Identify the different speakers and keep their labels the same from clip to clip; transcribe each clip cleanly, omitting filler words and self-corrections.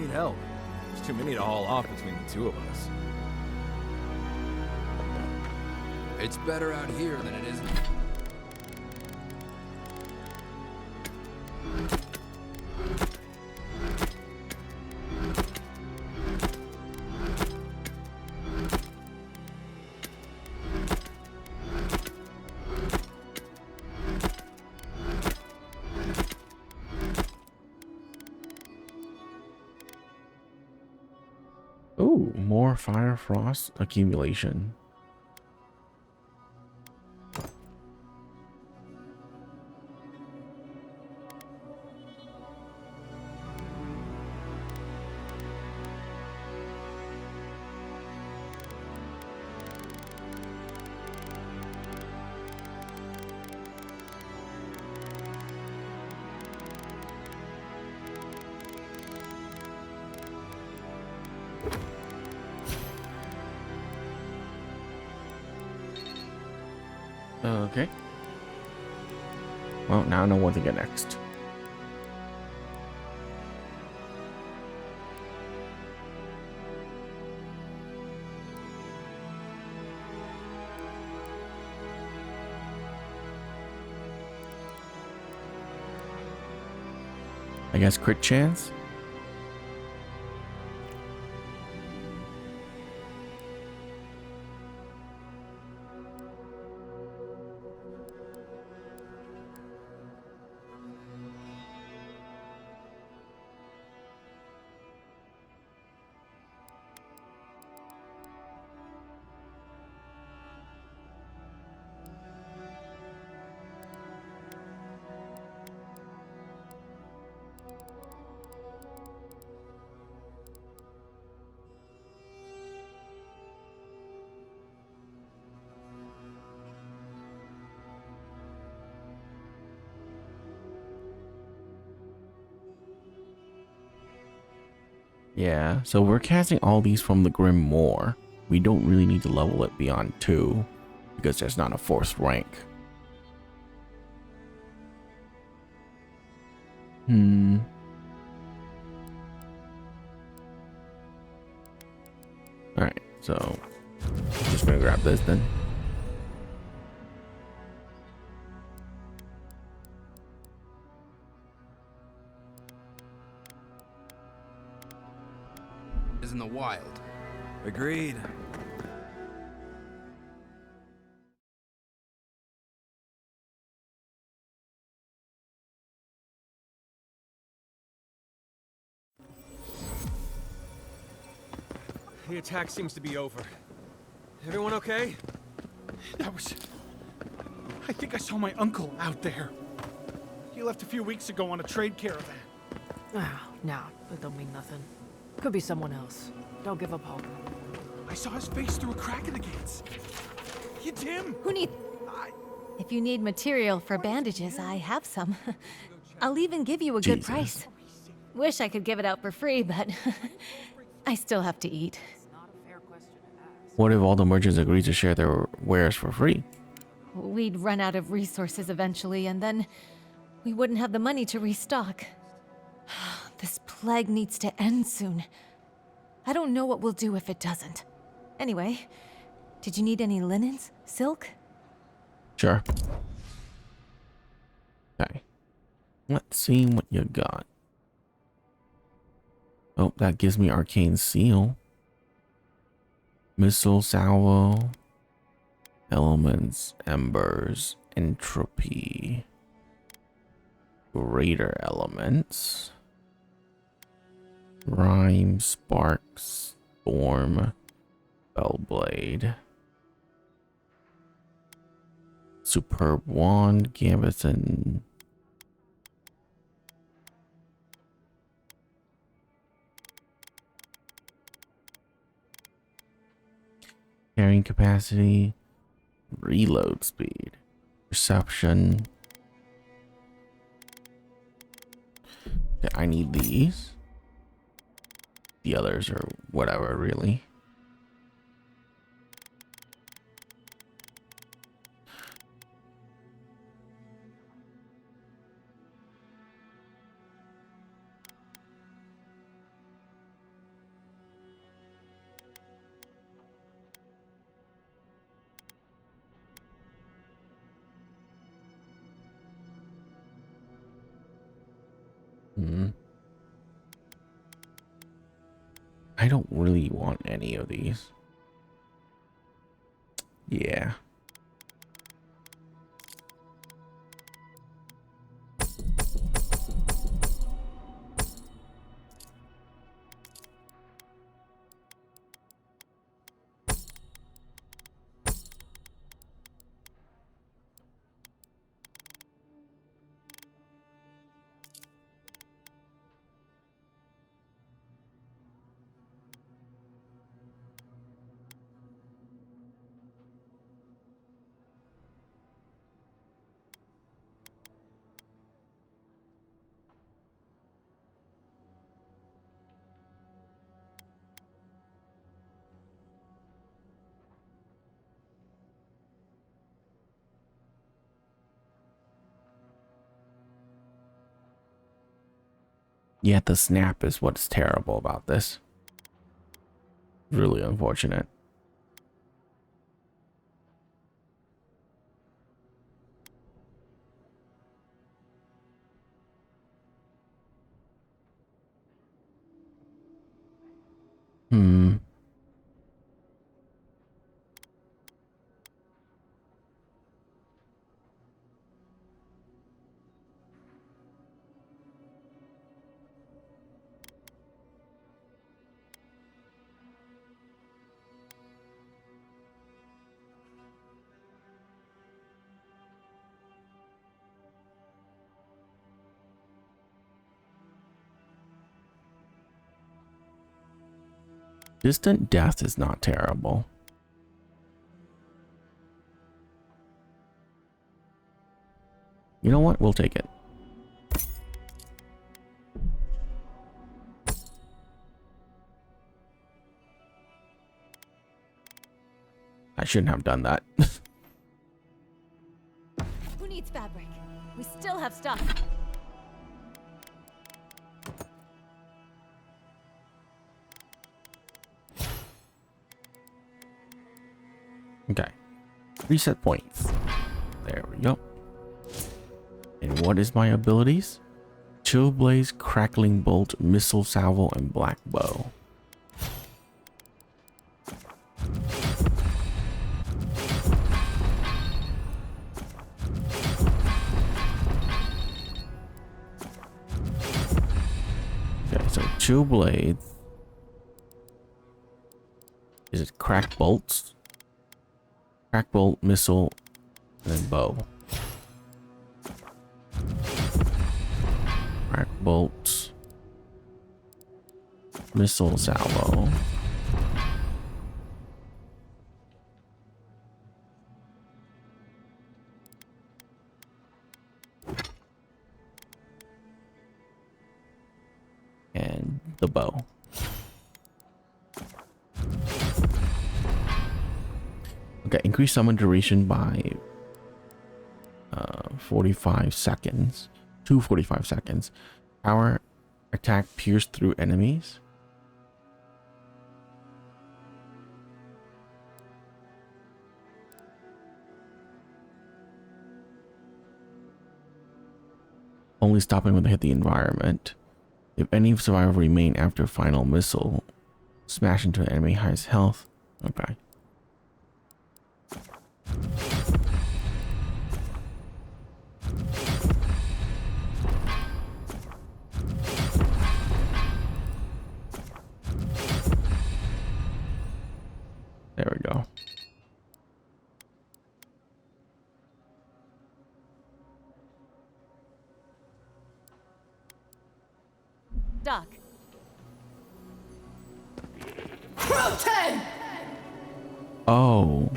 Speaker 1: need help. There's too many to haul off between the two of us.
Speaker 2: It's better out here than it is.
Speaker 3: Ooh, more fire frost accumulation. Okay. Well, now I know what to get next. I guess crit chance? Yeah, so we're casting all these from the Grim Moor. We don't really need to level it beyond 2 because there's not a 4th rank. Alright, so just gonna grab this then.
Speaker 2: In the wild.
Speaker 1: Agreed.
Speaker 4: The attack seems to be over. Everyone okay?
Speaker 5: I think I saw my uncle out there. He left a few weeks ago on a trade caravan.
Speaker 6: Ah, no, that don't mean nothing. Could be someone else. Don't give up hope.
Speaker 5: I saw his face through a crack in the gates. It's him!
Speaker 7: Who need... If you need material for bandages, I have some. I'll even give you a good price. Wish I could give it out for free, but I still have to eat.
Speaker 3: What if all the merchants agree to share their wares for free?
Speaker 7: We'd run out of resources eventually, and then we wouldn't have the money to restock. This plague needs to end soon. I don't know what we'll do if it doesn't. Anyway, did you need any linens? Silk?
Speaker 3: Sure. Okay. Let's see what you got. Oh, that gives me Arcane Seal. Missile Salvo. Elements, Embers, Entropy. Greater Elements. Rhyme, Sparks, Storm, Bellblade. Superb Wand, Gambit, and carrying capacity, reload speed, perception. Okay, I need these. The others are whatever, really. I don't really want any of these. Yeah. Yeah, the snap is what's terrible about this. Really unfortunate. Hmm. Distant death is not terrible. You know what? We'll take it. I shouldn't have done that.
Speaker 7: Who needs fabric? We still have stuff.
Speaker 3: Okay. Reset points. There we go. And what is my abilities? Chill Blaze, Crackling Bolt, Missile Salvo, and Black Bow. Okay, so Chill Blade. Is it Crack Bolts? Crack Bolt, Missile, and then Bow. Crack Bolt, Missile Salvo. And the bow. Okay, increase summon duration by 45 seconds. 245 seconds. Power attack pierce through enemies. Only stopping when they hit the environment. If any survivor remain after final missile, smash into an enemy highest health. Okay. There we go.
Speaker 7: Doc.
Speaker 3: Oh.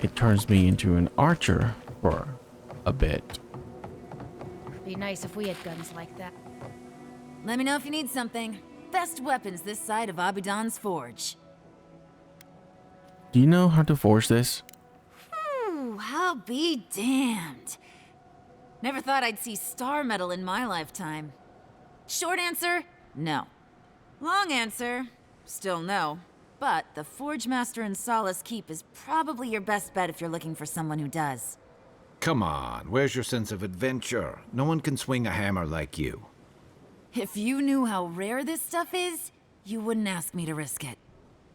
Speaker 3: It turns me into an archer for a bit.
Speaker 7: Be nice if we had guns like that.
Speaker 8: Let me know if you need something. Best weapons this side of Abidan's forge.
Speaker 3: Do you know how to forge this?
Speaker 8: Ooh, I'll be damned. Never thought I'd see star metal in my lifetime. Short answer, No. Long answer, still no. But the Forge Master in Solace Keep is probably your best bet if you're looking for someone who does.
Speaker 9: Come on, where's your sense of adventure? No one can swing a hammer like you.
Speaker 8: If you knew how rare this stuff is, you wouldn't ask me to risk it.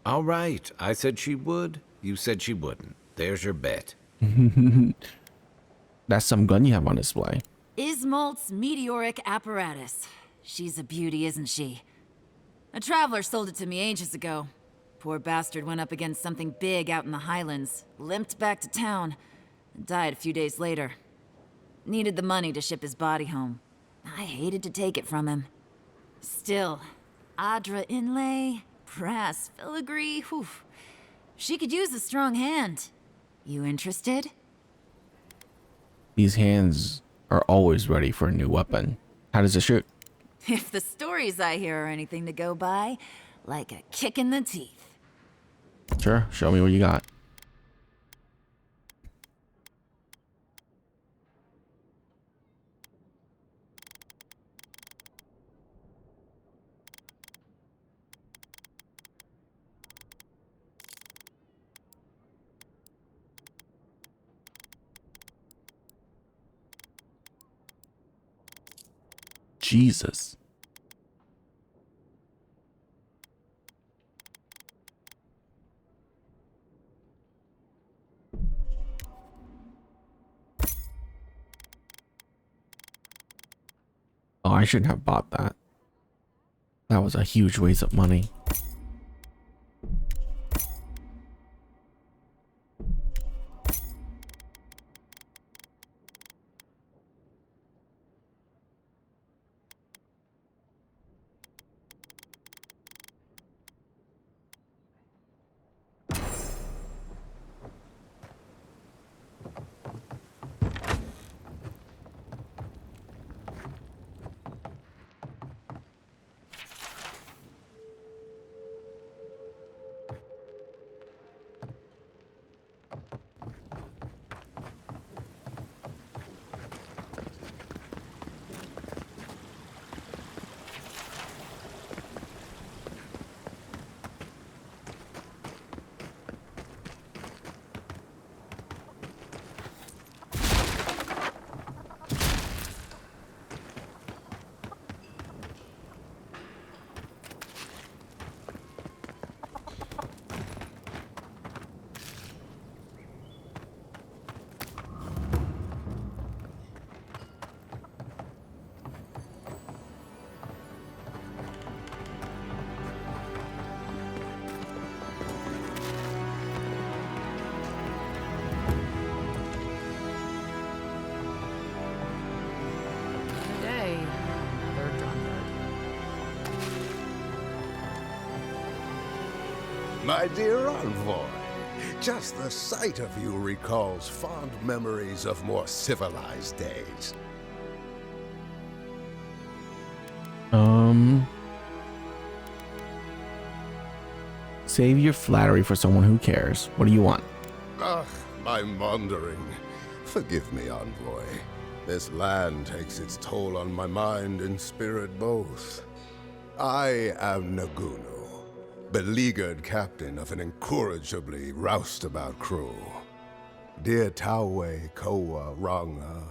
Speaker 9: All right, I said she would. You said she wouldn't. There's your bet.
Speaker 3: That's some gun you have on display.
Speaker 8: Ismalt's meteoric apparatus. She's a beauty, isn't she? A traveler sold it to me ages ago. Poor bastard went up against something big out in the Highlands, limped back to town, and died a few days later. Needed the money to ship his body home. I hated to take it from him. Still, Adra inlay, brass filigree, whew. She could use a strong hand. You interested?
Speaker 3: These hands are always ready for a new weapon. How does it shoot?
Speaker 8: If the stories I hear are anything to go by, like a kick in the teeth.
Speaker 3: Sure, show me what you got. Jesus. Oh, I shouldn't have bought that. That was a huge waste of money.
Speaker 10: My dear envoy, just the sight of you recalls fond memories of more civilized days.
Speaker 3: Save your flattery for someone who cares. What do you want?
Speaker 10: Ugh, my maundering. Forgive me, envoy. This land takes its toll on my mind and spirit both. I am Naguno, beleaguered captain of an incorrigibly roustabout crew. Dear Tawe, Koa, Ranga,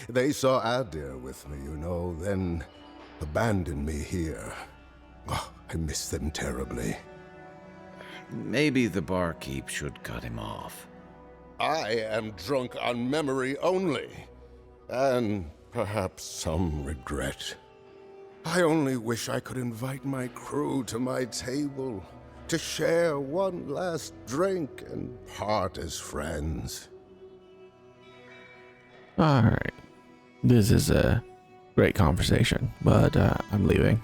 Speaker 10: they saw Adir with me, you know, then abandoned me here. Oh, I miss them terribly.
Speaker 9: Maybe the barkeep should cut him off.
Speaker 10: I am drunk on memory only, and perhaps some regret. I only wish I could invite my crew to my table, to share one last drink and part as friends.
Speaker 3: Alright. This is a great conversation, but I'm leaving.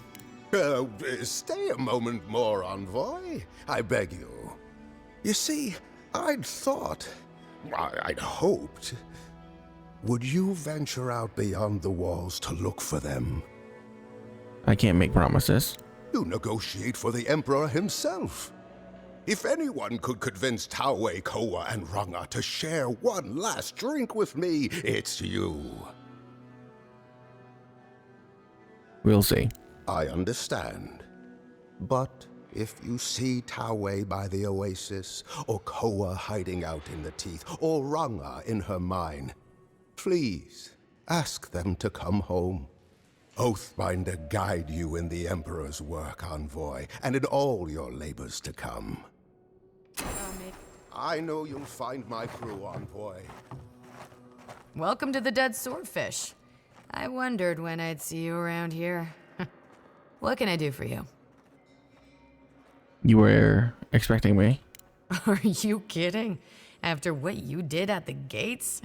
Speaker 10: Stay a moment more, envoy. I beg you. You see, I'd hoped. Would you venture out beyond the walls to look for them?
Speaker 3: I can't make promises.
Speaker 10: You negotiate for the Emperor himself. If anyone could convince Tawe, Koa, and Ranga to share one last drink with me, it's you.
Speaker 3: We'll see.
Speaker 10: I understand. But if you see Tawei by the oasis, or Koa hiding out in the teeth, or Ranga in her mine, please ask them to come home. Oathbinder guide you in the Emperor's work, Envoy, and in all your labors to come. I know you'll find my crew, Envoy.
Speaker 6: Welcome to the Dead Swordfish. I wondered when I'd see you around here. What can I do for you?
Speaker 3: You were expecting me?
Speaker 6: Are you kidding? After what you did at the gates?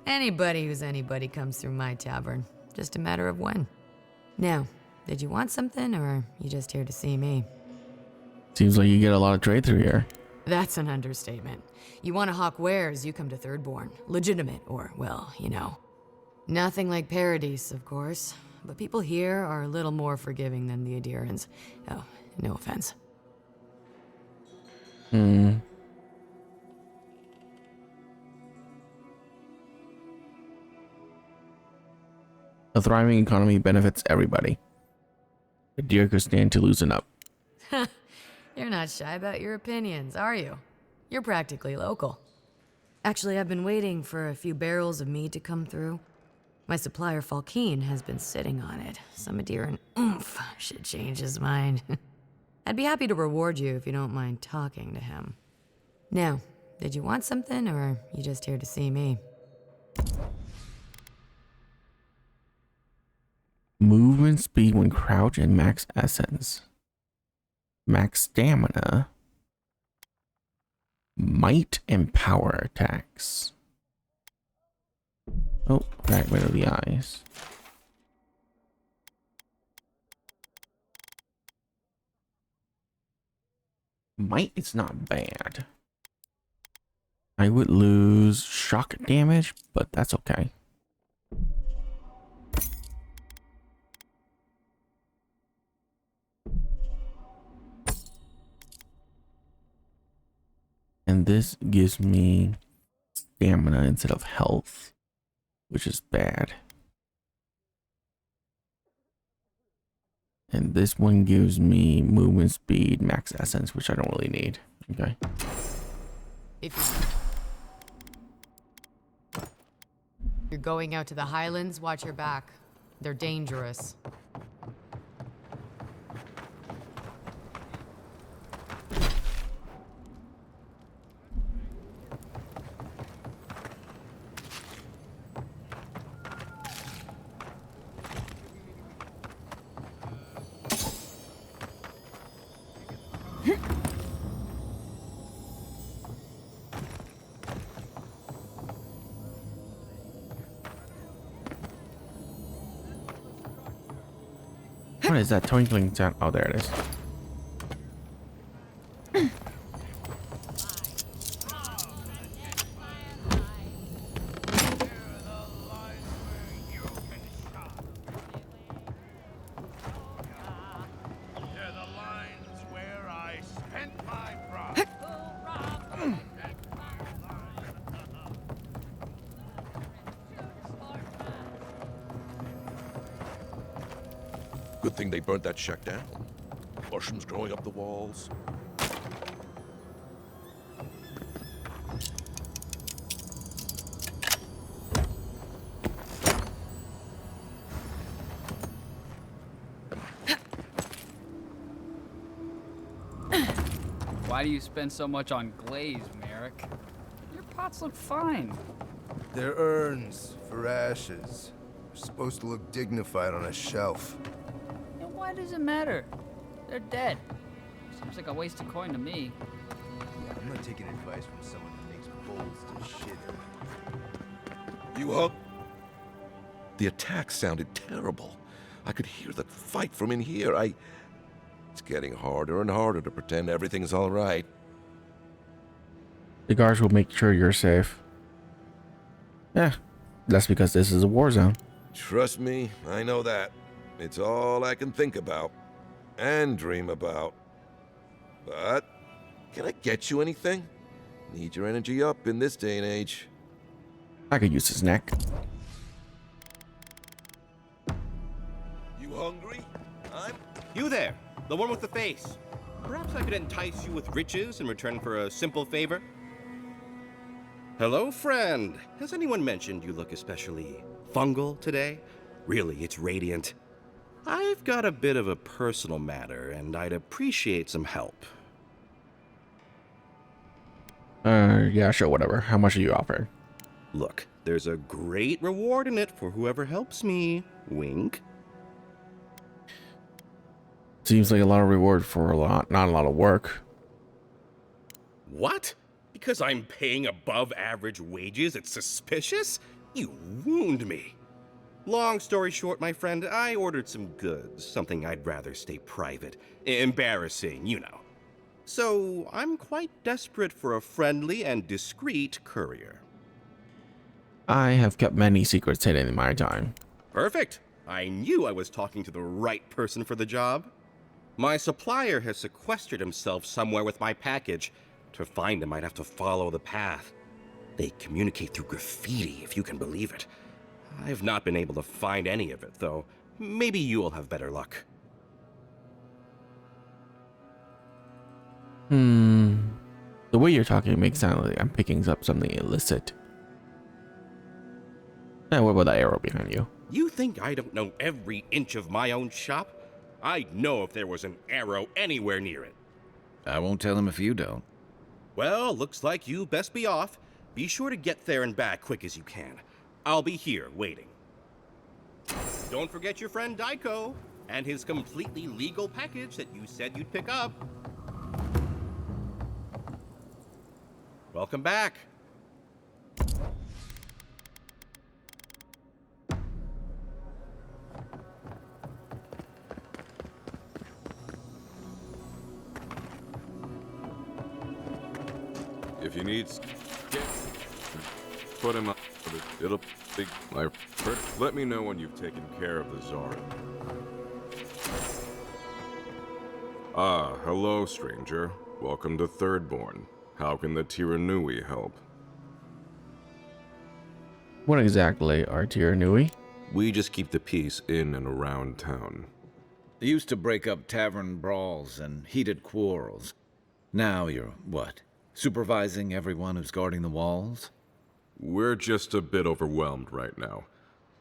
Speaker 6: Anybody who's anybody comes through my tavern. Just a matter of when. Now, did you want something, or are you just here to see me?
Speaker 3: Seems like you get a lot of trade through here.
Speaker 6: That's an understatement. You want to hawk wares, you come to Thirdborn. Legitimate, or, well, you know. Nothing like Paradise, of course. But people here are a little more forgiving than the Adirans. Oh, no offense.
Speaker 3: A thriving economy benefits everybody. The deer could stand to loosen up.
Speaker 6: You're not shy about your opinions, are you? You're practically local. Actually, I've been waiting for a few barrels of meat to come through. My supplier, Falkeen, has been sitting on it. Some Adiran oomph should change his mind. I'd be happy to reward you if you don't mind talking to him. Now, did you want something, or are you just here to see me?
Speaker 3: Movement speed when crouch and max essence. Max stamina. Might and power attacks. Oh, fragment of the eyes. Might is not bad. I would lose shock damage, but that's okay. And this gives me stamina instead of health, which is bad. And this one gives me movement speed, max essence, which I don't really need. Okay.
Speaker 6: If you're going out to the Highlands, watch your back. They're dangerous.
Speaker 3: What is that twinkling sound? Oh, there it is.
Speaker 11: Good thing they burnt that shack down. Mushrooms growing up the walls.
Speaker 12: Why do you spend so much on glaze, Merrick? Your pots look fine.
Speaker 13: They're urns for ashes. They're supposed to look dignified on a shelf.
Speaker 12: And why does it matter? They're dead. Seems like a wasted coin to me.
Speaker 13: Yeah, I'm not taking advice from someone who makes bowls to shit in.
Speaker 11: You up? The attack sounded terrible. I could hear the fight from in here. It's getting harder and harder to pretend everything's all right.
Speaker 3: The guards will make sure you're safe. Yeah, that's because this is a war zone.
Speaker 11: Trust me, I know that. It's all I can think about and dream about. But can I get you anything? Need your energy up in this day and age.
Speaker 3: I could use his neck.
Speaker 11: You You hungry? I'm...
Speaker 14: You there, the one with the face. Perhaps I could entice you with riches in return for a simple favor? Hello, friend. Has anyone mentioned you look especially fungal today? Really, it's radiant. I've got a bit of a personal matter, and I'd appreciate some help.
Speaker 3: Yeah, sure, whatever. How much are you offering?
Speaker 14: Look, there's a great reward in it for whoever helps me. Wink.
Speaker 3: Seems like a lot of reward for not a lot of work.
Speaker 14: What? Because I'm paying above average wages, it's suspicious? You wound me. Long story short, my friend, I ordered some goods, something I'd rather stay private. Embarrassing, you know. So, I'm quite desperate for a friendly and discreet courier.
Speaker 3: I have kept many secrets hidden in my time.
Speaker 14: Perfect. I knew I was talking to the right person for the job. My supplier has sequestered himself somewhere with my package. To find him, I'd have to follow the path. They communicate through graffiti, if you can believe it. I've not been able to find any of it, though. Maybe you'll have better luck.
Speaker 3: The way you're talking makes it sound like I'm picking up something illicit. Now, what about that arrow behind you?
Speaker 14: You think I don't know every inch of my own shop? I'd know if there was an arrow anywhere near it.
Speaker 9: I won't tell him if you don't.
Speaker 14: Well, looks like you best be off. Be sure to get there and back quick as you can. I'll be here waiting. Don't forget your friend Daiko and his completely legal package that you said you'd pick up. Welcome back.
Speaker 15: If you need, put him up. It'll be my. Let me know when you've taken care of the Zara. Ah, hello, stranger. Welcome to Thirdborn. How can the Tiranui help?
Speaker 3: What exactly are Tiranui?
Speaker 15: We just keep the peace in and around town.
Speaker 9: They used to break up tavern brawls and heated quarrels. Now you're, what, supervising everyone who's guarding the walls?
Speaker 15: We're just a bit overwhelmed right now.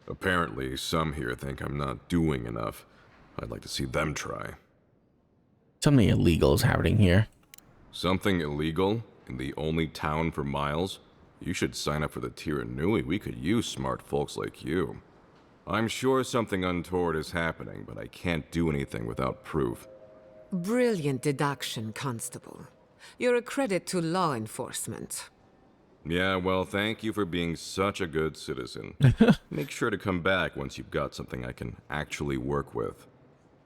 Speaker 15: Apparently, some here think I'm not doing enough. I'd like to see them try.
Speaker 3: Something illegal is happening here.
Speaker 15: Something illegal? In the only town for miles? You should sign up for the Tiranui. We could use smart folks like you. I'm sure something untoward is happening, but I can't do anything without proof.
Speaker 16: Brilliant deduction, Constable. You're a credit to law enforcement.
Speaker 15: Yeah, well, thank you for being such a good citizen. Make sure to come back once you've got something I can actually work with.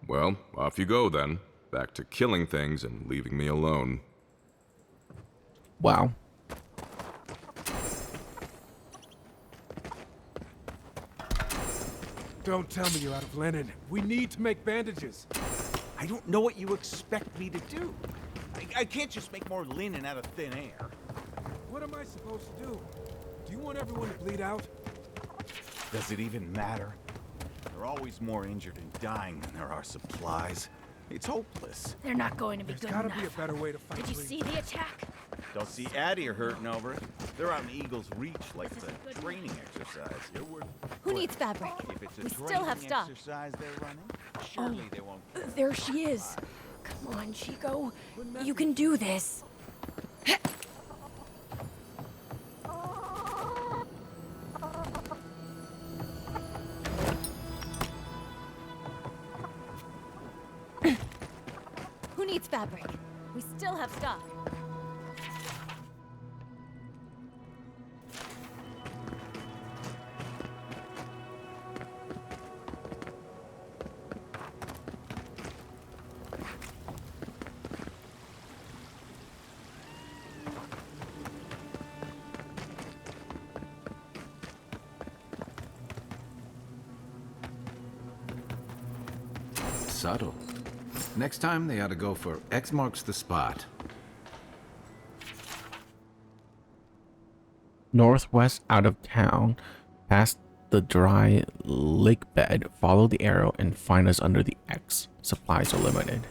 Speaker 15: Well, off you go then. Back to killing things and leaving me alone.
Speaker 3: Wow.
Speaker 5: Don't tell me you're out of linen. We need to make bandages.
Speaker 13: I don't know what you expect me to do. I can't just make more linen out of thin air.
Speaker 5: What am I supposed to do? Do you want everyone to bleed out?
Speaker 13: Does it even matter? There are always more injured and dying than there are supplies. It's hopeless.
Speaker 17: They're not going to be
Speaker 5: There's
Speaker 17: good
Speaker 5: gotta
Speaker 17: enough.
Speaker 5: be a better way to fight.
Speaker 17: Did you see the attack?
Speaker 13: Don't see Addie are hurting over it. They're out in Eagle's Reach like it's a training exercise.
Speaker 7: Who needs fabric?
Speaker 13: If it's a
Speaker 7: We still have
Speaker 13: training
Speaker 7: stock.
Speaker 13: exercise they're running, surely they won't.
Speaker 17: There she is. Come on, Chico. You can do this.
Speaker 7: Who needs fabric? We still have stock.
Speaker 9: Subtle. Next time they ought to go for X marks the spot.
Speaker 3: Northwest out of town, past the dry lake bed, follow the arrow, and find us under the X. Supplies are limited.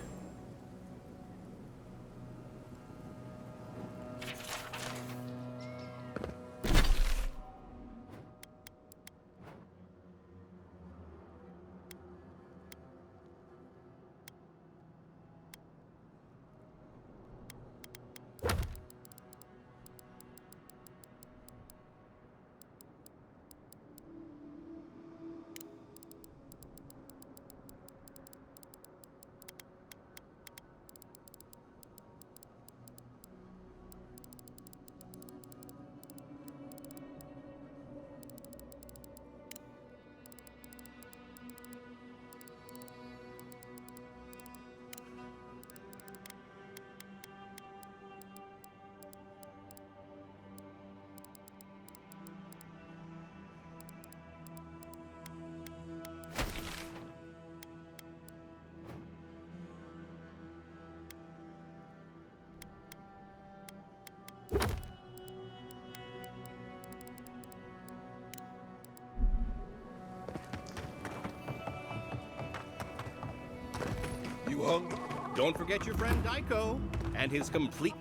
Speaker 14: You hungry? Don't forget your friend Daiko and his complete...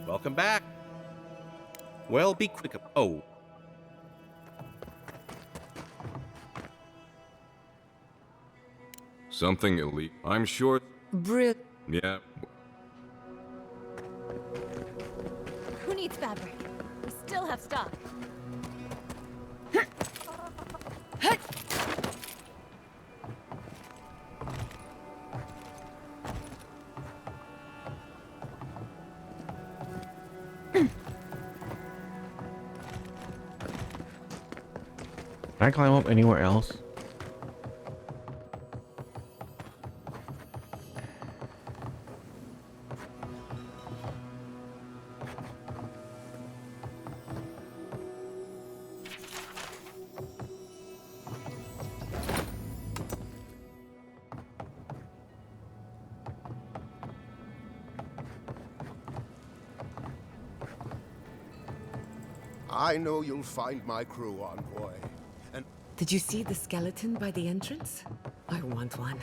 Speaker 14: Welcome back. Well, be quick. Oh.
Speaker 15: Something elite. I'm sure. Yeah.
Speaker 7: Who needs fabric? We still have stock.
Speaker 3: Can I climb up anywhere else?
Speaker 10: I know you'll find my crew, Envoy. And
Speaker 16: Did you see the skeleton by the entrance? I want one.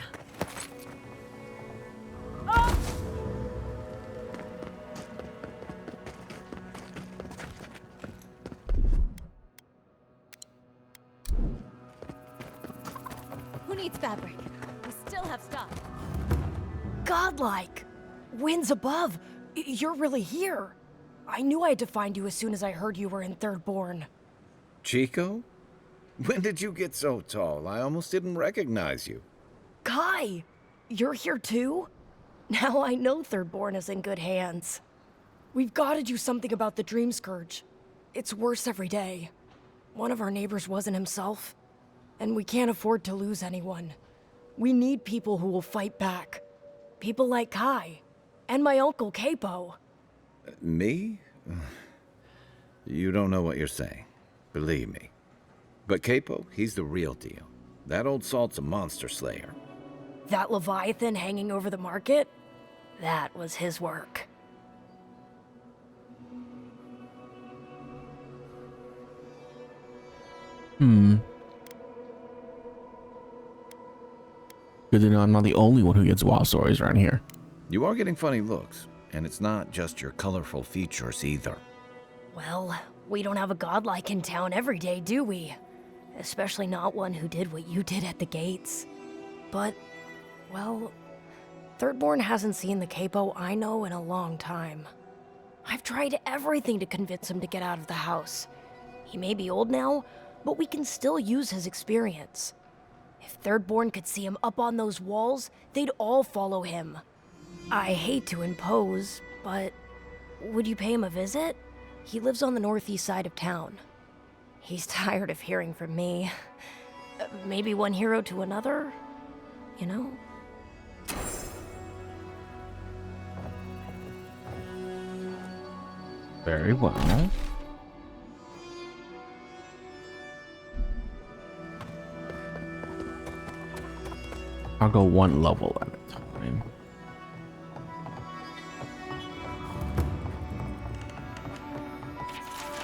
Speaker 7: Who needs fabric? We still have stock.
Speaker 17: Godlike! Winds above! You're really here! I knew I had to find you as soon as I heard you were in Thirdborn.
Speaker 9: Chico? When did you get so tall? I almost didn't recognize you.
Speaker 17: Kai! You're here too? Now I know Thirdborn is in good hands. We've got to do something about the Dream Scourge. It's worse every day. One of our neighbors wasn't himself, and we can't afford to lose anyone. We need people who will fight back. People like Kai, and my uncle Capo.
Speaker 9: Me? You don't know what you're saying. Believe me. But Capo, he's the real deal. That old salt's a monster slayer.
Speaker 17: That Leviathan hanging over the market? That was his work.
Speaker 3: Good to know I'm not the only one who gets wild stories around here.
Speaker 9: You are getting funny looks, and it's not just your colorful features either.
Speaker 17: Well, we don't have a godlike in town every day, do we? Especially not one who did what you did at the gates. But, well, Thirdborn hasn't seen the capo I know in a long time. I've tried everything to convince him to get out of the house. He may be old now, but we can still use his experience. If Thirdborn could see him up on those walls, they'd all follow him. I hate to impose, but would you pay him a visit? He lives on the northeast side of town. He's tired of hearing from me. Maybe one hero to another, you know?
Speaker 3: Very well. I'll go one level at a time.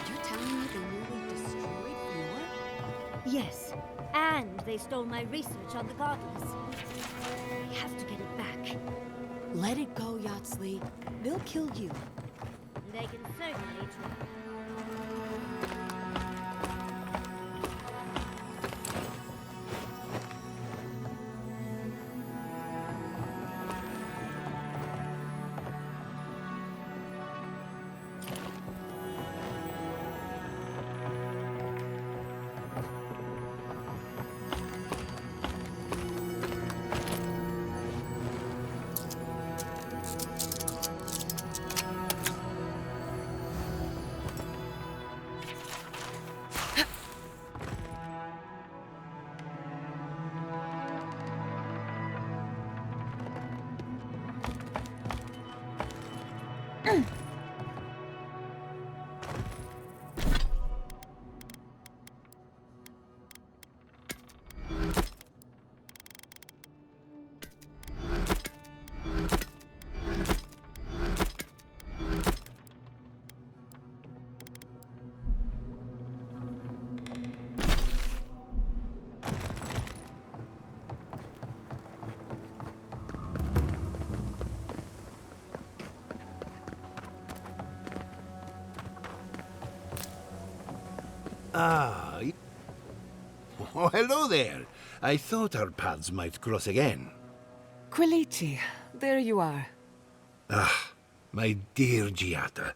Speaker 16: You're telling me they nearly destroyed Fior?
Speaker 18: they stole my research on the godless. I have to get it back.
Speaker 16: Let it go, Yatsley. They'll kill you.
Speaker 18: They can certainly try.
Speaker 19: Ah. Oh, hello there. I thought our paths might cross again.
Speaker 16: Quilici, there you are.
Speaker 19: Ah, my dear Giata.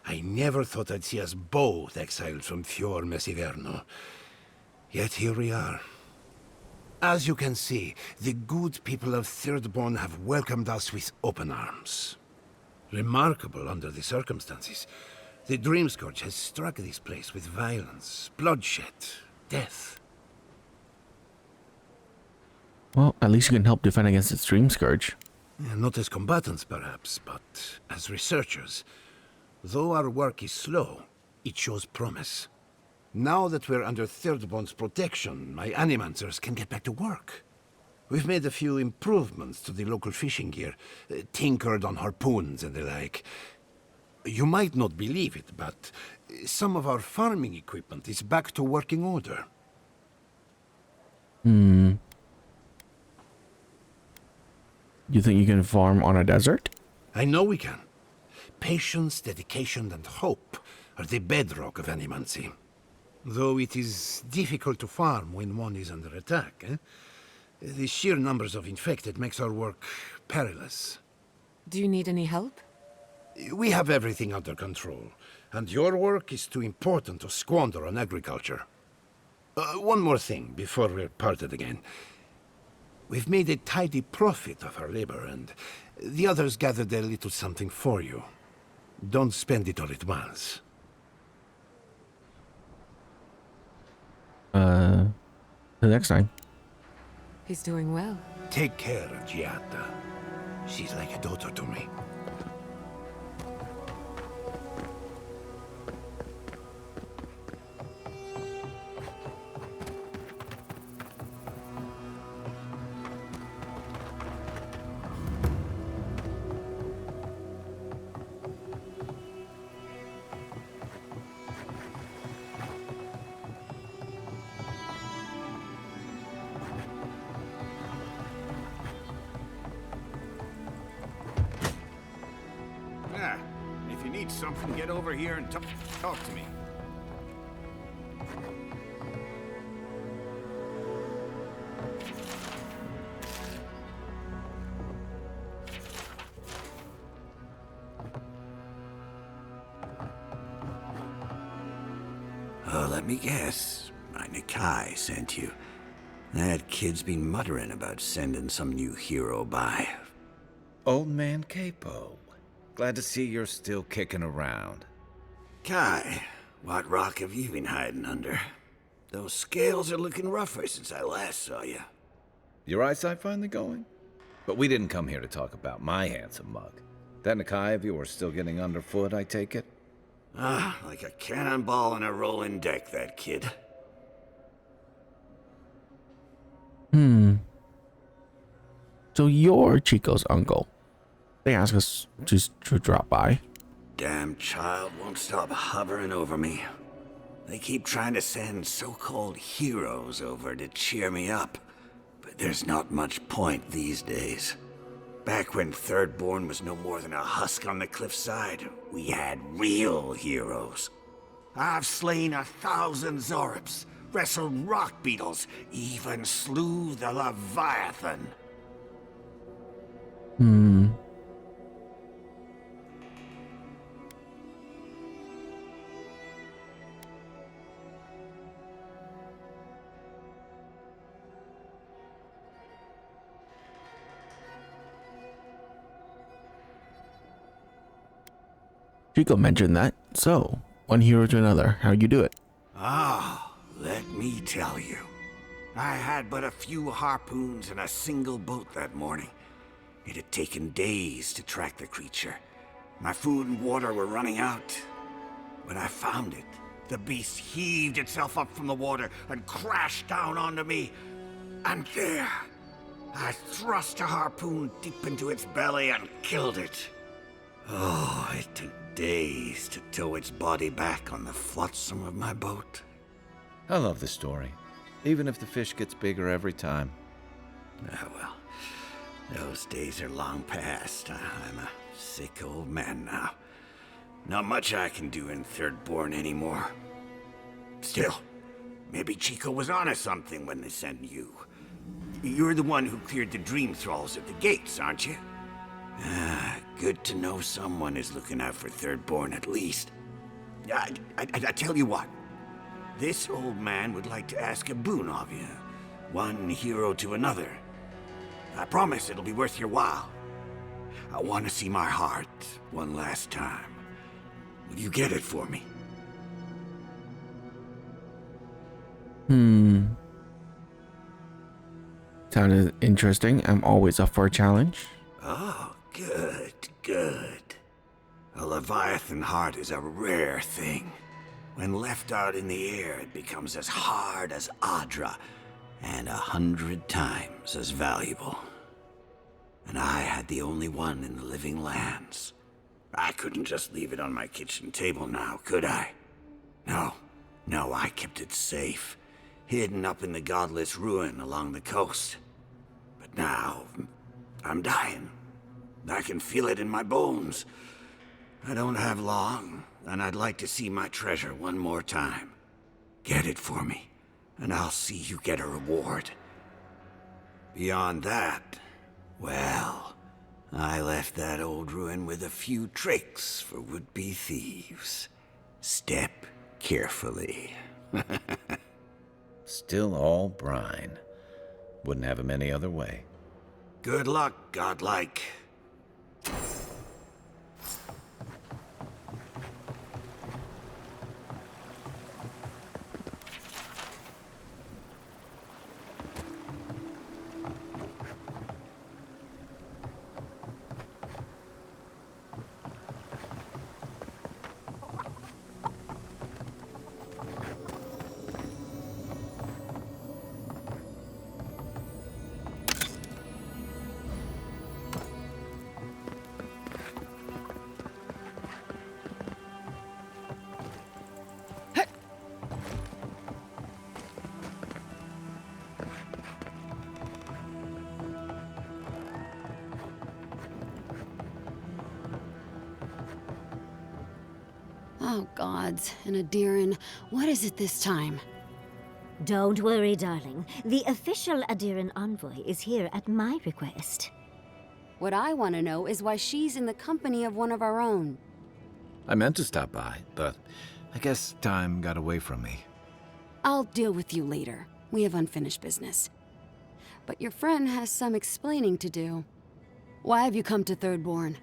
Speaker 19: I never thought I'd see us both exiled from Fior Messiverno. Yet here we are. As you can see, the good people of Thirdborn have welcomed us with open arms. Remarkable under the circumstances. The Dream Scourge has struck this place with violence, bloodshed, death.
Speaker 3: Well, at least you can help defend against its Dream Scourge.
Speaker 19: Not as combatants, perhaps, but as researchers. Though our work is slow, it shows promise. Now that we're under Thirdborn's protection, my animancers can get back to work. We've made a few improvements to the local fishing gear, tinkered on harpoons and the like. You might not believe it, but some of our farming equipment is back to working order.
Speaker 3: You think you can farm on a desert?
Speaker 19: I know we can. Patience, dedication, and hope are the bedrock of animancy. Though it is difficult to farm when one is under attack, The sheer numbers of infected makes our work perilous.
Speaker 16: Do you need any help?
Speaker 19: We have everything under control, and your work is too important to squander on agriculture. One more thing before we're parted again. We've made a tidy profit of our labor, and the others gathered a little something for you. Don't spend it all at once.
Speaker 3: The next time.
Speaker 16: He's doing well.
Speaker 19: Take care of Giatta. She's like a daughter to me.
Speaker 13: If you need something, get over here and talk to me.
Speaker 20: Oh, let me guess. My Nikai sent you. That kid's been muttering about sending some new hero by.
Speaker 9: Old man Capo. Glad to see you're still kicking around.
Speaker 20: Kai, what rock have you been hiding under? Those scales are looking rougher since I last saw you.
Speaker 9: Your eyesight finally going? But we didn't come here to talk about my handsome mug. That Nikai of yours still getting underfoot, I take it?
Speaker 20: Ah, like a cannonball on a rolling deck, that kid.
Speaker 3: So you're Chico's uncle. They asked us just to drop by.
Speaker 20: Damn child won't stop hovering over me. They keep trying to send so-called heroes over to cheer me up, but there's not much point these days. Back when Thirdborn was no more than a husk on the cliffside, we had real heroes. I've slain 1,000 Zorops, wrestled rock beetles, even slew the Leviathan.
Speaker 3: Chico mentioned that. So, one hero to another. How you do it?
Speaker 20: Let me tell you. I had but a few harpoons and a single boat that morning. It had taken days to track the creature. My food and water were running out. When I found it, the beast heaved itself up from the water and crashed down onto me. And there, I thrust a harpoon deep into its belly and killed it. Oh, it took days to tow its body back on the flotsam of my boat.
Speaker 9: I love the story, even if the fish gets bigger every time.
Speaker 20: Ah, well, those days are long past. I'm a sick old man now. Not much I can do in Thirdborn anymore. Still, maybe Chico was onto something when they sent you. You're the one who cleared the dream thralls at the gates, aren't you? Ah, good to know someone is looking out for Thirdborn at least. I tell you what. This old man would like to ask a boon of you. One hero to another. I promise it'll be worth your while. I want to see my heart one last time. Will you get it for me?
Speaker 3: Sounded interesting. I'm always up for a challenge.
Speaker 20: Oh, good. A Leviathan heart is a rare thing. When left out in the air, it becomes as hard as Adra, and 100 times as valuable. And I had the only one in the living lands. I couldn't just leave it on my kitchen table now, could I? No, I kept it safe, hidden up in the godless ruin along the coast. But now, I'm dying. I can feel it in my bones. I don't have long, and I'd like to see my treasure one more time. Get it for me, and I'll see you get a reward. Beyond that, well, I left that old ruin with a few tricks for would-be thieves. Step carefully.
Speaker 9: Still all brine. Wouldn't have him any other way.
Speaker 20: Good luck, godlike.
Speaker 21: Oh, gods. And Adiran, what is it this time?
Speaker 18: Don't worry, darling. The official Adiran envoy is here at my request.
Speaker 21: What I want to know is why she's in the company of one of our own.
Speaker 9: I meant to stop by, but I guess time got away from me.
Speaker 21: I'll deal with you later. We have unfinished business. But your friend has some explaining to do. Why have you come to Thirdborn?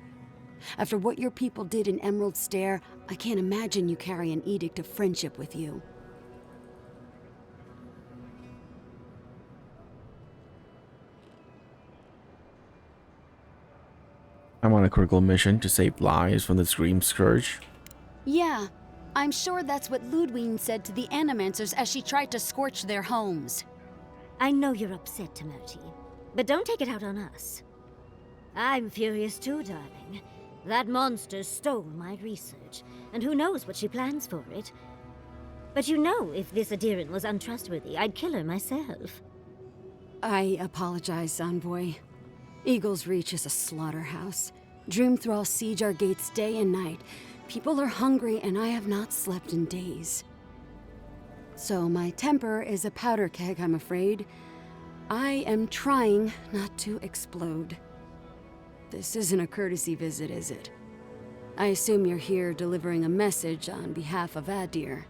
Speaker 21: After what your people did in Emerald Stair, I can't imagine you carry an edict of friendship with you.
Speaker 3: I'm on a critical mission to save lives from the Scream Scourge.
Speaker 21: Yeah, I'm sure that's what Ludwine said to the Animancers as she tried to scorch their homes.
Speaker 18: I know you're upset, Timothy, but don't take it out on us. I'm furious too, darling. That monster stole my research, and who knows what she plans for it. But you know, if this Adiran was untrustworthy, I'd kill her myself.
Speaker 21: I apologize, Envoy. Eagle's Reach is a slaughterhouse. Dreamthralls siege our gates day and night. People are hungry, and I have not slept in days. So my temper is a powder keg, I'm afraid. I am trying not to explode. This isn't a courtesy visit, is it? I assume you're here delivering a message on behalf of Adir.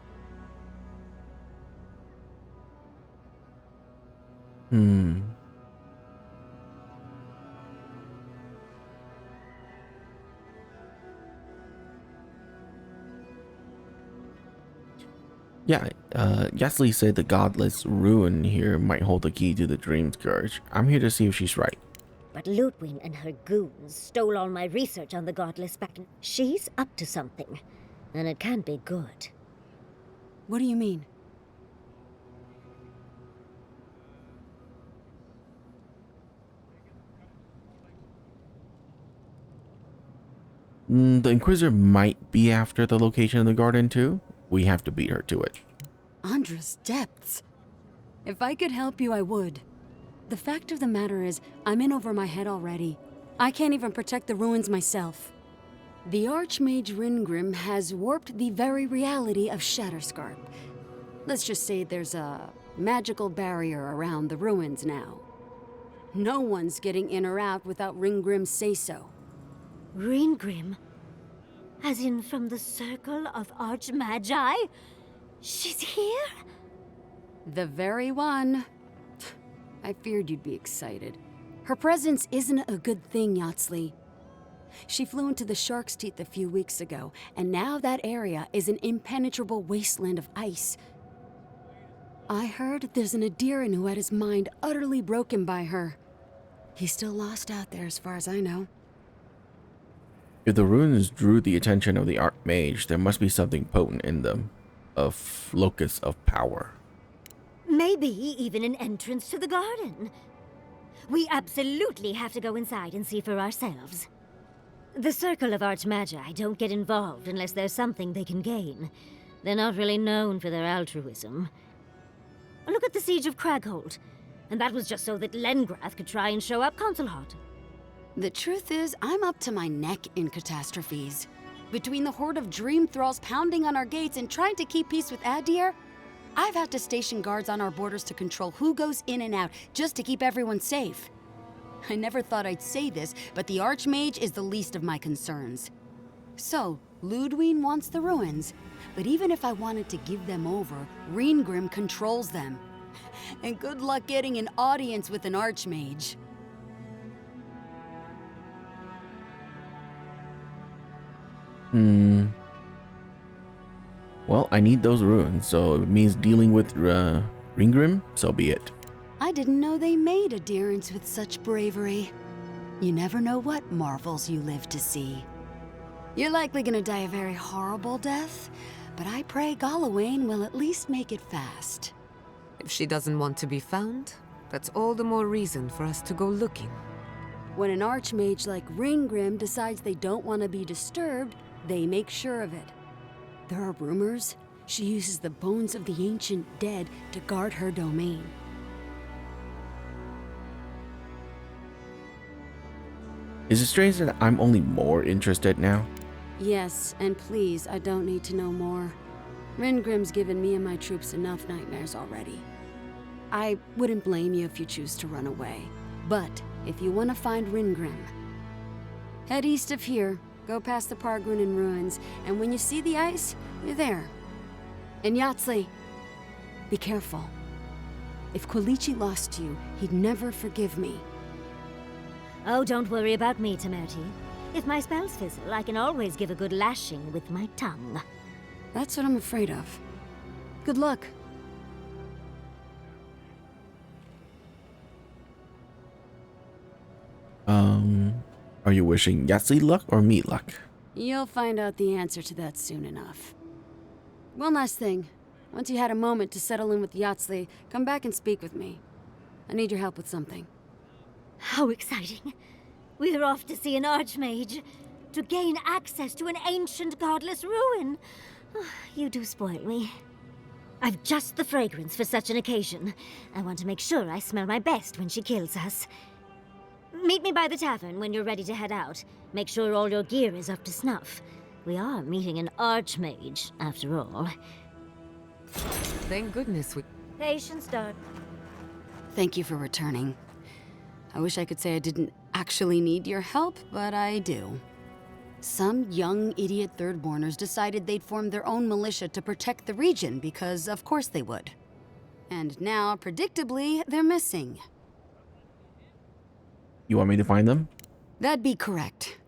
Speaker 3: Yeah, Yasli said the godless ruin here might hold the key to the Dream Scourge. I'm here to see if she's right.
Speaker 18: But Ludwig and her goons stole all my research on the godless back in... She's up to something, and it can't be good.
Speaker 21: What do you mean?
Speaker 3: The Inquisitor might be after the location of the garden too. We have to beat her to it.
Speaker 21: Andra's depths. If I could help you, I would. The fact of the matter is, I'm in over my head already. I can't even protect the ruins myself. The Archmage Ringrim has warped the very reality of Shatterscarp. Let's just say there's a magical barrier around the ruins now. No one's getting in or out without Ringgrim's say-so.
Speaker 18: Ringrim? As in from the Circle of Archmagi? She's here?
Speaker 21: The very one. I feared you'd be excited. Her presence isn't a good thing, Yatsley. She flew into the Shark's Teeth a few weeks ago, and now that area is an impenetrable wasteland of ice. I heard there's an Adiran who had his mind utterly broken by her. He's still lost out there as far as I know.
Speaker 3: If the ruins drew the attention of the Archmage, there must be something potent in them. A locus of power.
Speaker 18: Maybe even an entrance to the garden. We absolutely have to go inside and see for ourselves. The Circle of Archmagi don't get involved unless there's something they can gain. They're not really known for their altruism. Look at the Siege of Cragholt. And that was just so that Lengrath could try and show up Consulhot.
Speaker 21: The truth is, I'm up to my neck in catastrophes. Between the horde of Dream Thralls pounding on our gates and trying to keep peace with Adir, I've had to station guards on our borders to control who goes in and out, just to keep everyone safe. I never thought I'd say this, but the Archmage is the least of my concerns. So, Ludwig wants the ruins, but even if I wanted to give them over, Ringrim controls them. And good luck getting an audience with an Archmage.
Speaker 3: Well, I need those ruins, so it means dealing with Ringrim, so be it.
Speaker 21: I didn't know they made Adirans with such bravery. You never know what marvels you live to see. You're likely gonna die a very horrible death, but I pray Galawain will at least make it fast.
Speaker 16: If she doesn't want to be found, that's all the more reason for us to go looking.
Speaker 21: When an Archmage like Ringgrim decides they don't want to be disturbed, they make sure of it. There are rumors she uses the bones of the ancient dead to guard her domain.
Speaker 3: Is it strange that I'm only more interested now?
Speaker 21: Yes, and please, I don't need to know more. Ringgrim's given me and my troops enough nightmares already. I wouldn't blame you if you choose to run away. But if you want to find Ringgrim, head east of here, go past the Pargunin ruins, and when you see the ice, you're there. And Yatsley, be careful. If Quilichi lost you, he'd never forgive me.
Speaker 18: Oh, don't worry about me, Temerti. If my spells fizzle, I can always give a good lashing with my tongue.
Speaker 21: That's what I'm afraid of. Good luck.
Speaker 3: Are you wishing Yahtzee luck or me luck?
Speaker 21: You'll find out the answer to that soon enough. One last thing. Once you had a moment to settle in with Yahtzee, come back and speak with me. I need your help with something.
Speaker 18: How exciting. We're off to see an Archmage, to gain access to an ancient godless ruin. You do spoil me. I've just the fragrance for such an occasion. I want to make sure I smell my best when she kills us. Meet me by the tavern when you're ready to head out. Make sure all your gear is up to snuff. We are meeting an archmage, after all.
Speaker 16: Thank goodness we...
Speaker 18: Patience, darling.
Speaker 21: Thank you for returning. I wish I could say I didn't actually need your help, but I do. Some young idiot Thirdborners decided they'd form their own militia to protect the region because of course they would. And now, predictably, they're missing.
Speaker 3: You want me to find them?
Speaker 21: That'd be correct.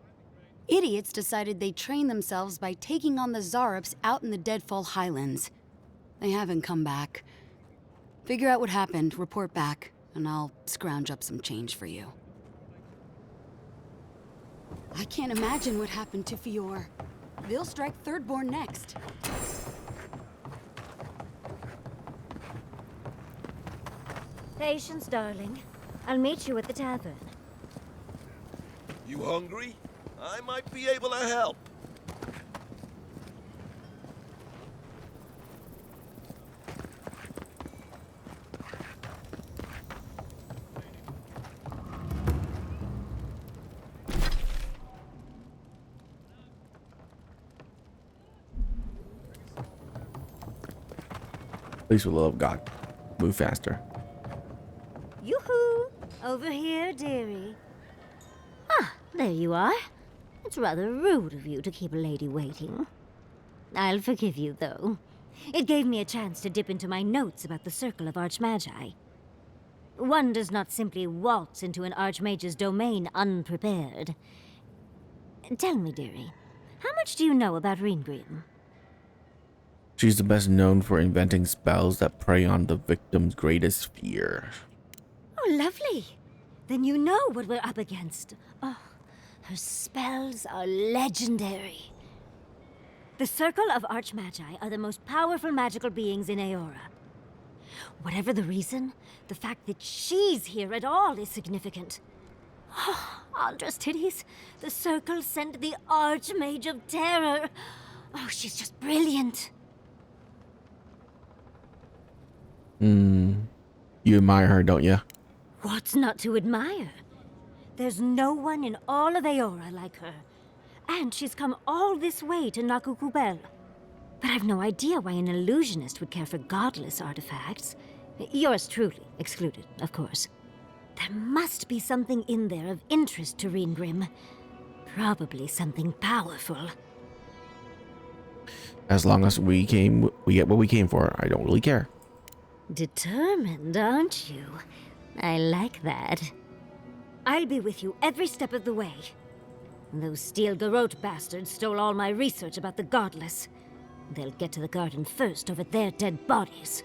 Speaker 21: Idiots decided they'd train themselves by taking on the Zarops out in the Deadfall Highlands. They haven't come back. Figure out what happened, report back, and I'll scrounge up some change for you. I can't imagine what happened to Fior. They'll strike Thirdborn next.
Speaker 18: Patience, darling. I'll meet you at the tavern.
Speaker 11: You hungry? I might be able to help.
Speaker 3: Please, for the love of God, move faster.
Speaker 18: Yoo-hoo! Over here, dearie. Ah, there you are. It's rather rude of you to keep a lady waiting. I'll forgive you, though. It gave me a chance to dip into my notes about the Circle of Archmagi. One does not simply waltz into an Archmage's domain unprepared. Tell me, dearie, how much do you know about Reengrim?
Speaker 3: She's the best known for inventing spells that prey on the victim's greatest fear.
Speaker 18: Oh, lovely. Then you know what we're up against. Oh, her spells are legendary. The Circle of Archmagi are the most powerful magical beings in Aora. Whatever the reason, the fact that she's here at all is significant. Oh, Andra's titties. The Circle sent the Archmage of Terror. Oh, she's just brilliant.
Speaker 3: You admire her, don't you?
Speaker 18: What's not to admire? There's no one in all of Aora like her. And she's come all this way to Nakukubel. But I've no idea why an illusionist would care for godless artifacts. Yours truly excluded, of course. There must be something in there of interest to Reengrim. Probably something powerful.
Speaker 3: As long as we get what we came for, I don't really care.
Speaker 18: Determined, aren't you? I like that. I'll be with you every step of the way. Those Steel Garrote bastards stole all my research about the Godless. They'll get to the garden first over their dead bodies.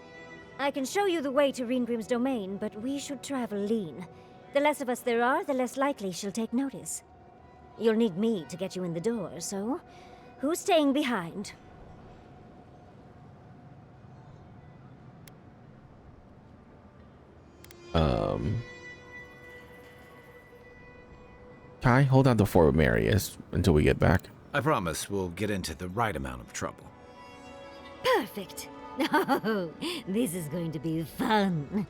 Speaker 18: I can show you the way to Reengrim's domain, but we should travel lean. The less of us there are, the less likely she'll take notice. You'll need me to get you in the door, so who's staying behind?
Speaker 3: Kai, hold on to Fort Marius until we get back.
Speaker 2: I promise we'll get into the right amount of trouble.
Speaker 18: Perfect. Oh, this is going to be fun.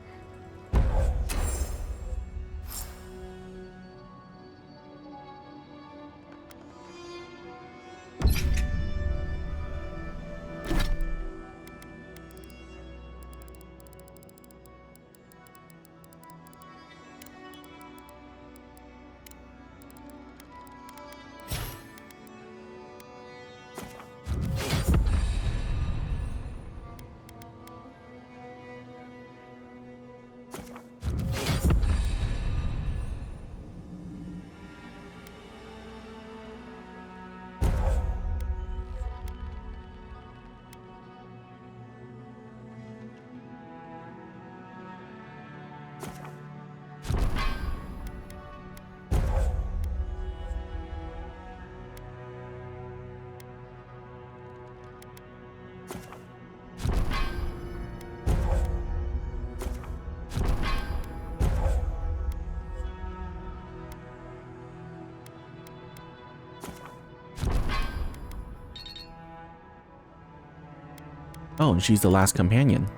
Speaker 3: Oh, and she's the last companion.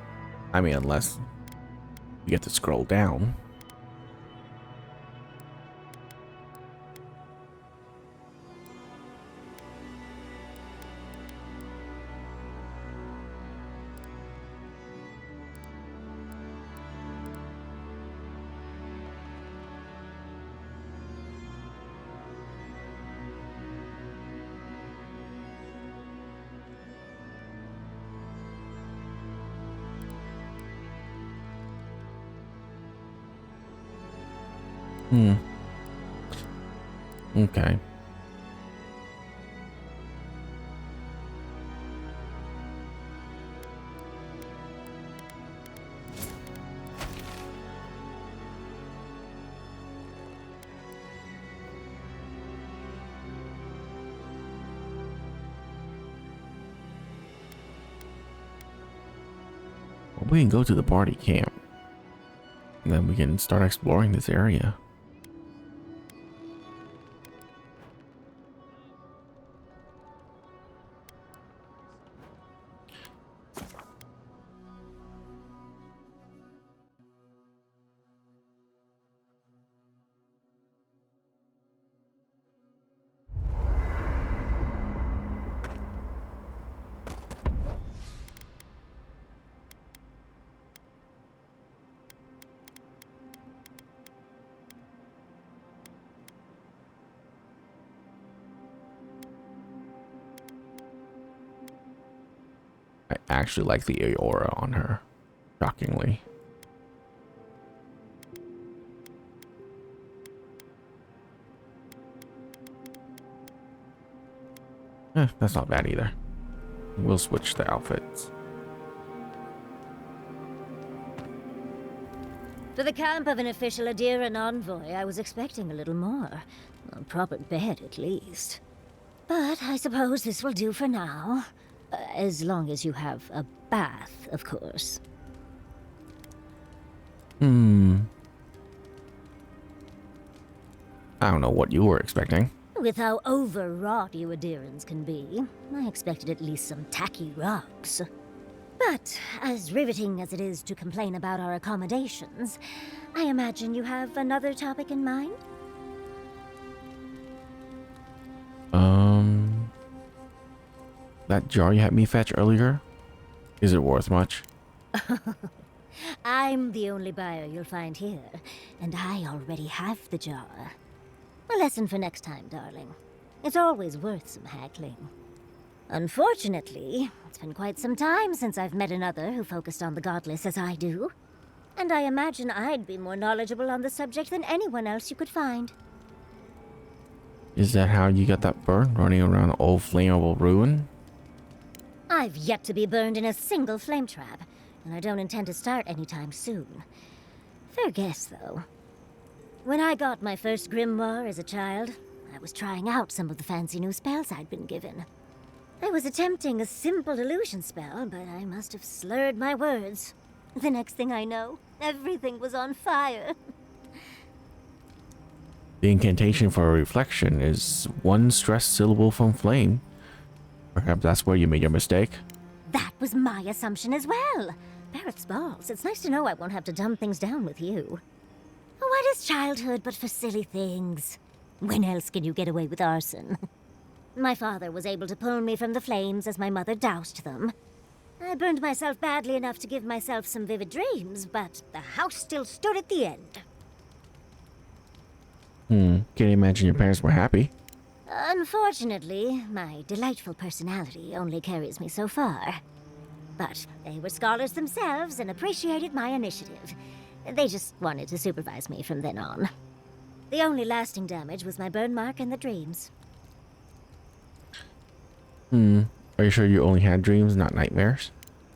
Speaker 3: I mean, unless you get to scroll down. Okay. Well, we can go to the party camp. And then we can start exploring this area. I actually like the aura on her, shockingly. That's not bad either. We'll switch the outfits.
Speaker 18: For the camp of an official Adiran envoy, I was expecting a little more. A proper bed, at least. But I suppose this will do for now. As long as you have a bath, of course.
Speaker 3: I don't know what you were expecting.
Speaker 18: With how overwrought you Adirans can be, I expected at least some tacky rugs. But as riveting as it is to complain about our accommodations, I imagine you have another topic in mind?
Speaker 3: That jar you had me fetch earlier, is it worth much?
Speaker 18: I'm the only buyer you'll find here, and I already have the jar. A lesson for next time, darling. It's always worth some haggling. Unfortunately, it's been quite some time since I've met another who focused on the godless as I do. And I imagine I'd be more knowledgeable on the subject than anyone else you could find.
Speaker 3: Is that how you got that burn running around an old flammable ruin?
Speaker 18: I've yet to be burned in a single flame trap, and I don't intend to start anytime soon. Fair guess, though. When I got my first grimoire as a child, I was trying out some of the fancy new spells I'd been given. I was attempting a simple illusion spell, but I must have slurred my words. The next thing I know, everything was on fire.
Speaker 3: The incantation for a reflection is one stressed syllable from flame. Perhaps that's where you made your mistake.
Speaker 18: That was my assumption as well. Barrett's balls, it's nice to know I won't have to dumb things down with you. What is childhood but for silly things? When else can you get away with arson? My father was able to pull me from the flames as my mother doused them. I burned myself badly enough to give myself some vivid dreams, but the house still stood at the end.
Speaker 3: Can't imagine your parents were happy.
Speaker 18: Unfortunately, my delightful personality only carries me so far. But they were scholars themselves and appreciated my initiative. They just wanted to supervise me from then on. The only lasting damage was my burn mark and the dreams.
Speaker 3: Are you sure you only had dreams, not nightmares?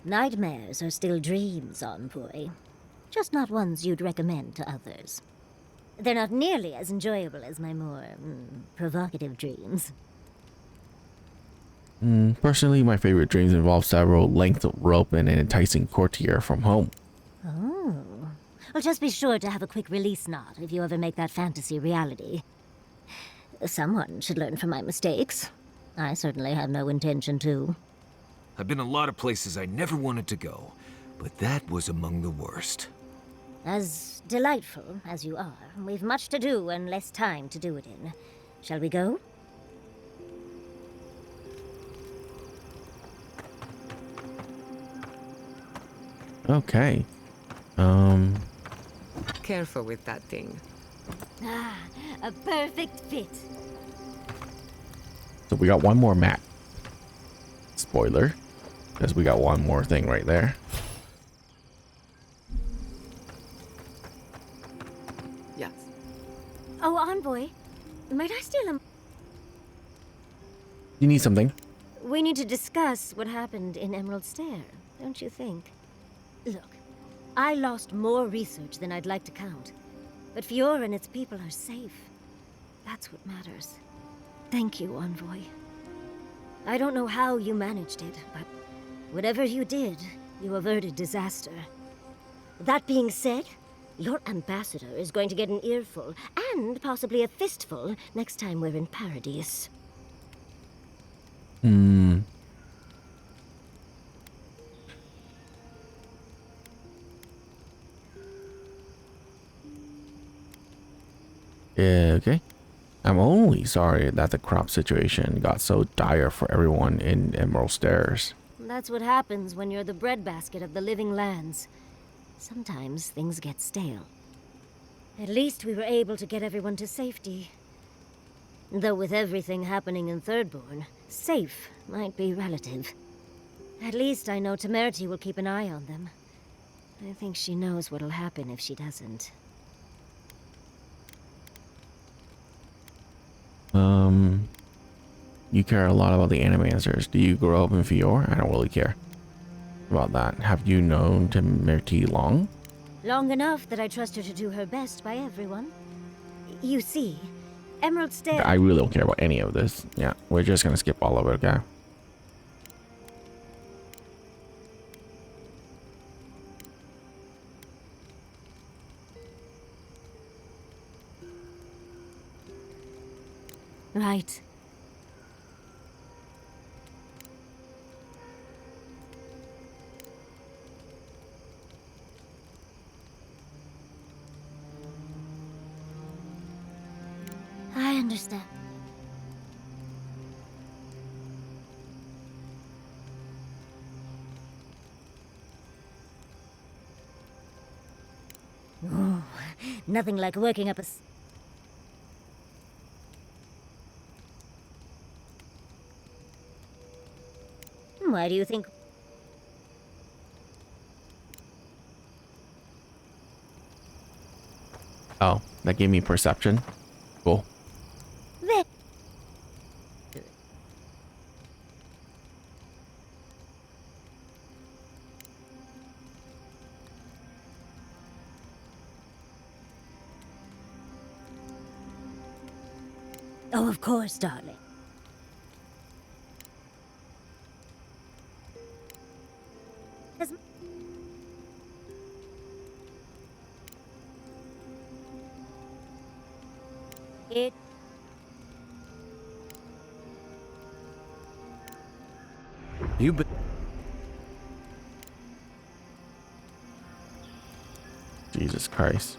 Speaker 18: Nightmares are still dreams, envoy. Just not ones you'd recommend to others. They're not nearly as enjoyable as my more provocative dreams.
Speaker 3: Personally, my favorite dreams involve several lengths of rope and an enticing courtier from home.
Speaker 18: Oh. Well, just be sure to have a quick release knot if you ever make that fantasy reality. Someone should learn from my mistakes. I certainly have no intention to.
Speaker 1: I've been a lot of places I never wanted to go, but that was among the worst.
Speaker 18: As delightful as you are, we've much to do and less time to do it in. Shall we go?
Speaker 3: Okay.
Speaker 16: Careful with that thing.
Speaker 18: Ah, a perfect fit.
Speaker 3: So we got one more map. Spoiler, because we got one more thing right there.
Speaker 16: Yes.
Speaker 18: Oh, Envoy, might I steal him?
Speaker 3: You need something?
Speaker 18: We need to discuss what happened in Emerald Stair, don't you think? Look, I lost more research than I'd like to count, but Fiora and its people are safe. That's what matters. Thank you, Envoy. I don't know how you managed it, but whatever you did, you averted disaster. That being said, your ambassador is going to get an earful, and possibly a fistful, next time we're in Paradise.
Speaker 3: Yeah, okay. I'm only sorry that the crop situation got so dire for everyone in Emerald Stairs.
Speaker 18: That's what happens when you're the breadbasket of the living lands. Sometimes things get stale. At least we were able to get everyone to safety. Though with everything happening in Thirdborn, safe might be relative. At least I know Temerity will keep an eye on them. I think she knows what'll happen if she doesn't.
Speaker 3: You care a lot about the animancers. Do you grow up in Fior? I don't really care about that. Have you known Temerity long?
Speaker 18: Long enough that I trust her to do her best by everyone. You see, Emerald Stair...
Speaker 3: I really don't care about any of this. Yeah, we're just gonna skip all of it, okay?
Speaker 18: Right. I understand. Ooh, nothing like working up a... Why do you think...
Speaker 3: Oh, that gave me perception. Cool.
Speaker 18: There. Oh, of course, darling. It...
Speaker 3: You be... Jesus Christ.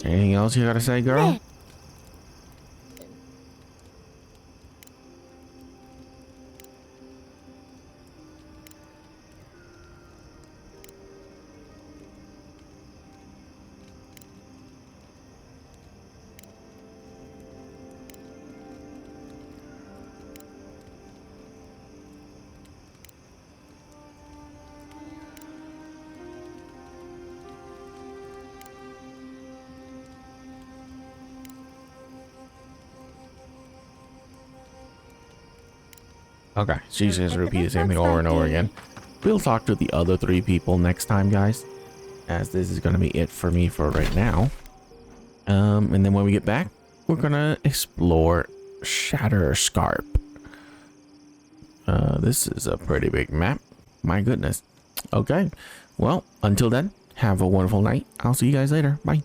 Speaker 3: Anything else you gotta say, girl?
Speaker 18: There.
Speaker 3: Okay, she's just repeat the same thing over and over again. We'll talk to the other 3 people next time, guys, as this is gonna be it for me for right now. And then when we get back, we're gonna explore Shatterscarp. This is a pretty big map. My goodness. Okay, well, until then, have a wonderful night. I'll see you guys later. Bye.